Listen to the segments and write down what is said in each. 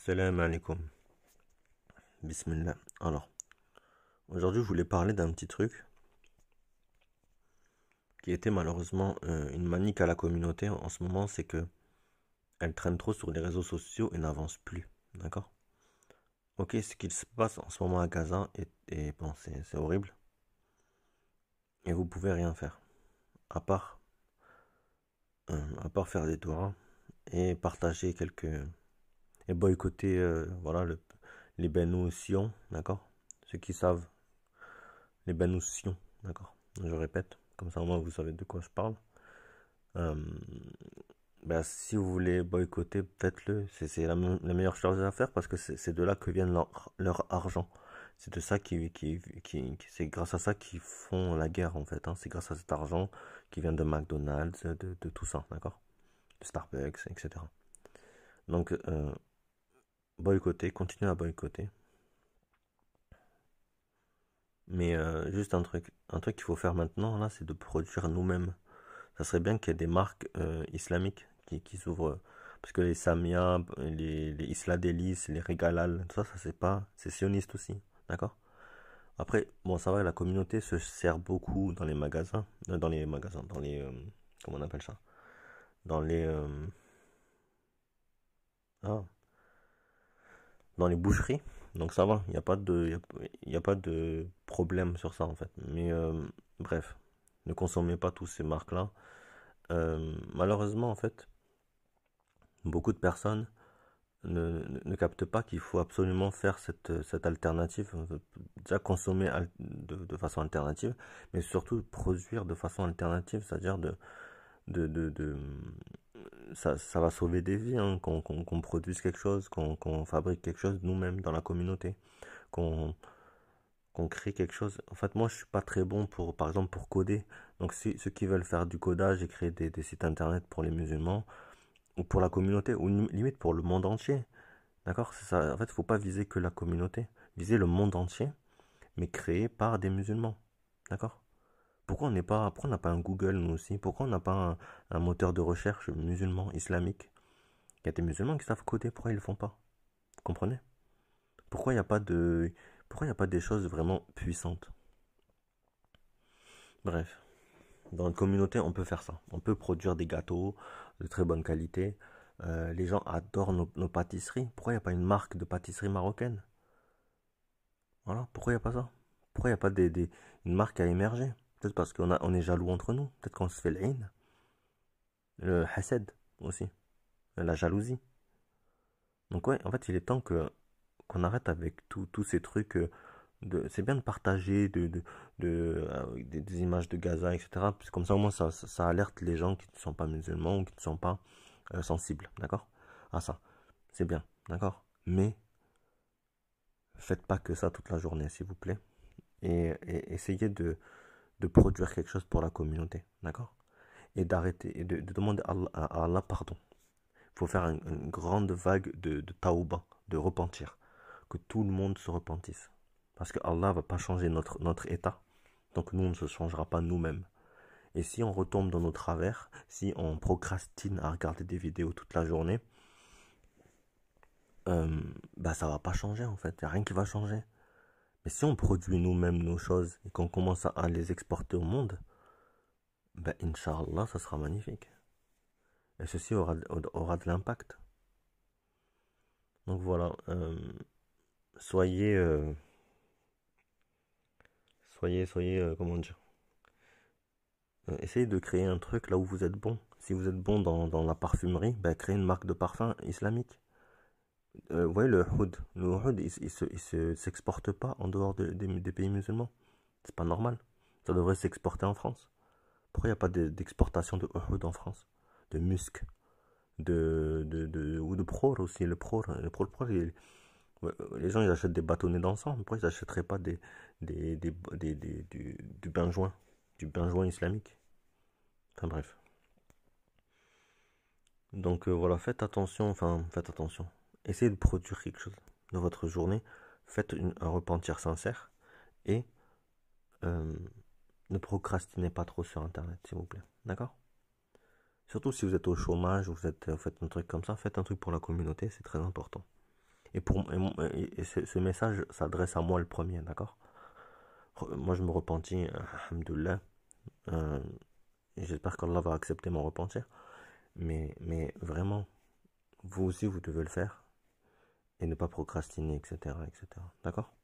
Assalamu alaikum. Bismillah. Alors, aujourd'hui, je voulais parler d'un petit truc qui était malheureusement une manique à la communauté en ce moment, c'est que elle traîne trop sur les réseaux sociaux et n'avance plus. D'accord? Ok, ce qu'il se passe en ce moment à Gaza est bon, c'est horrible. Et vous pouvez rien faire. À part, à part faire des doigts et partager quelques. Et boycotter voilà, les Benu Sion, d'accord? Ceux qui savent, les Benu Sion, d'accord? Je répète, comme ça au moins vous savez de quoi je parle. Euh, ben, si vous voulez boycotter, faites-le. C'est la meilleure chose à faire parce que c'est de là que vient leur argent. C'est de ça c'est grâce à ça qu'ils font la guerre en fait, hein. C'est grâce à cet argent qui vient de McDonald's, de tout ça, d'accord? De Starbucks, etc. Donc, boycotter, continuez à boycotter. Mais juste un truc qu'il faut faire maintenant, là, c'est de produire nous-mêmes. Ça serait bien qu'il y ait des marques islamiques qui s'ouvrent. Parce que les Samia, les Isla Delis, les Regalal, tout ça, ça c'est pas. C'est sioniste aussi. D'accord? Après, bon, ça va, la communauté se sert beaucoup dans les magasins. Dans les. Comment on appelle ça? Dans les. Ah, dans les boucheries. Donc ça va, il n'y a pas de, y a pas de problème sur ça en fait. Mais bref, ne consommez pas tous ces marques-là. Malheureusement, en fait, beaucoup de personnes ne captent pas qu'il faut absolument faire cette alternative. Déjà consommer de façon alternative, mais surtout produire de façon alternative, c'est-à-dire de ça va sauver des vies, hein, qu'on produise quelque chose, qu'on fabrique quelque chose nous-mêmes dans la communauté, qu'on qu'on crée quelque chose. En fait, moi, je suis pas très bon pour, par exemple, pour coder. Donc, si ceux qui veulent faire du codage et créer des sites internet pour les musulmans, ou pour la communauté, ou limite pour le monde entier, d'accord? C'est ça. En fait, il faut pas viser que la communauté, viser le monde entier, mais créé par des musulmans, d'accord? Pourquoi on n'a pas un Google, nous aussi? Pourquoi on n'a pas un moteur de recherche musulman, islamique? Il y a des musulmans qui savent coder, pourquoi ils le font pas? Vous comprenez? Pourquoi il n'y a pas de, pourquoi il n'y a pas des choses vraiment puissantes? Bref. Dans une communauté, on peut faire ça. On peut produire des gâteaux de très bonne qualité. Les gens adorent nos pâtisseries. Pourquoi il n'y a pas une marque de pâtisserie marocaine? Voilà. Pourquoi il n'y a pas ça? Pourquoi il n'y a pas une marque à émerger? Peut-être parce on est jaloux entre nous. Peut-être qu'on se fait l'haine. Le hased aussi. La jalousie. Donc ouais, en fait, il est temps qu'on arrête avec tous ces trucs. C'est bien de partager des images de Gaza, etc. Parce que comme ça, au moins, ça alerte les gens qui ne sont pas musulmans ou qui ne sont pas sensibles, d'accord? À ça, c'est bien, d'accord? Mais faites pas que ça toute la journée, s'il vous plaît. Et essayez de produire quelque chose pour la communauté, d'accord? Et d'arrêter, et de demander à Allah pardon. Il faut faire une grande vague de taouba, de repentir. Que tout le monde se repentisse. Parce que Allah ne va pas changer notre état. Donc nous, on ne se changera pas nous-mêmes. Et si on retombe dans nos travers, si on procrastine à regarder des vidéos toute la journée, bah ça va pas changer en fait. Il n'y a rien qui va changer. Mais si on produit nous-mêmes nos choses et qu'on commence à les exporter au monde, bah Inch'Allah, ça sera magnifique. Et ceci aura de l'impact. Donc voilà, soyez, comment dire, essayez de créer un truc là où vous êtes bon. Si vous êtes bon dans la parfumerie, bah, créez une marque de parfum islamique. Vous voyez le oud. Le oud, s'exporte pas en dehors des pays musulmans. C'est pas normal. Ça devrait s'exporter en France. Pourquoi il n'y a pas d'exportation de oud en France? De musc. Ou de pror aussi. Le pror, ouais, les gens ils achètent des bâtonnets d'encens. Pourquoi ils n'achèteraient pas du bain-joint? Du bain-joint islamique. Enfin bref. Donc voilà, faites attention. Essayez de produire quelque chose de votre journée. Faites un repentir sincère et euh, ne procrastinez pas trop sur Internet, s'il vous plaît. D'accord? Surtout si vous êtes au chômage ou vous faites un truc comme ça, faites un truc pour la communauté, c'est très important. Et ce message s'adresse à moi le premier, d'accord? Moi, je me repentis, alhamdoulilah, et j'espère qu'Allah va accepter mon repentir. Mais vraiment, vous aussi, vous devez le faire et ne pas procrastiner, etc., etc. D'accord?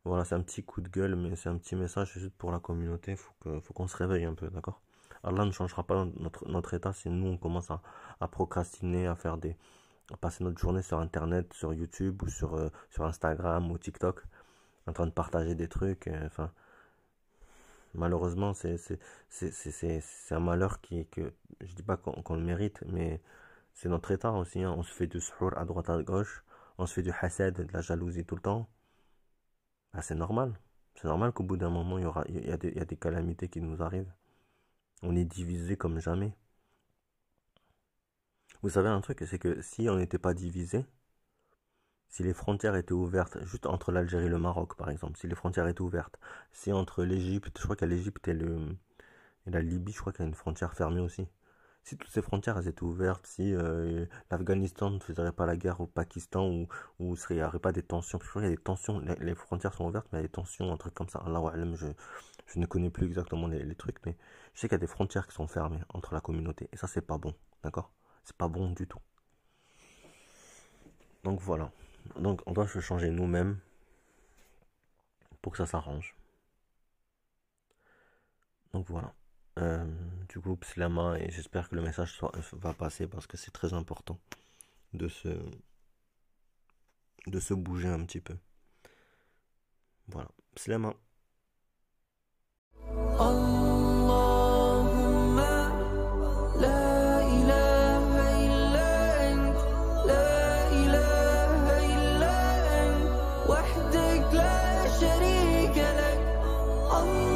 Voilà, c'est un petit coup de gueule, mais c'est un petit message juste pour la communauté. Faut qu'on se réveille un peu, d'accord? Allah ne changera pas notre état si nous on commence à procrastiner, à passer notre journée sur Internet, sur YouTube ou sur Instagram ou TikTok, en train de partager des trucs. Enfin, malheureusement, c'est un malheur que je dis pas qu'on le mérite, mais c'est notre état aussi. Hein. On se fait du suhour à droite à gauche, on se fait du hasad, de la jalousie tout le temps. Ah, c'est normal. C'est normal qu'au bout d'un moment, il y a des calamités qui nous arrivent. On est divisé comme jamais. Vous savez un truc, c'est que si on n'était pas divisé, si les frontières étaient ouvertes, juste entre l'Algérie et le Maroc par exemple, si les frontières étaient ouvertes, si entre l'Égypte, je crois qu'il y a l'Égypte et la Libye, je crois qu'il y a une frontière fermée aussi. Si toutes ces frontières elles étaient ouvertes, si l'Afghanistan ne faisait pas la guerre au Pakistan ou il n'y aurait pas des tensions, parce que je crois qu'il y a des tensions, les frontières sont ouvertes, mais il y a des tensions, un truc comme ça. Allahu a'lam, je ne connais plus exactement les trucs, mais je sais qu'il y a des frontières qui sont fermées entre la communauté. Et ça, c'est pas bon, d'accord? C'est pas bon du tout. Donc voilà. Donc on doit se changer nous-mêmes pour que ça s'arrange. Donc voilà. Du coup, Pslama, et j'espère que le message va passer parce que c'est très important de se, de se bouger un petit peu. Voilà. Pslama. وحدك لا شريك لك.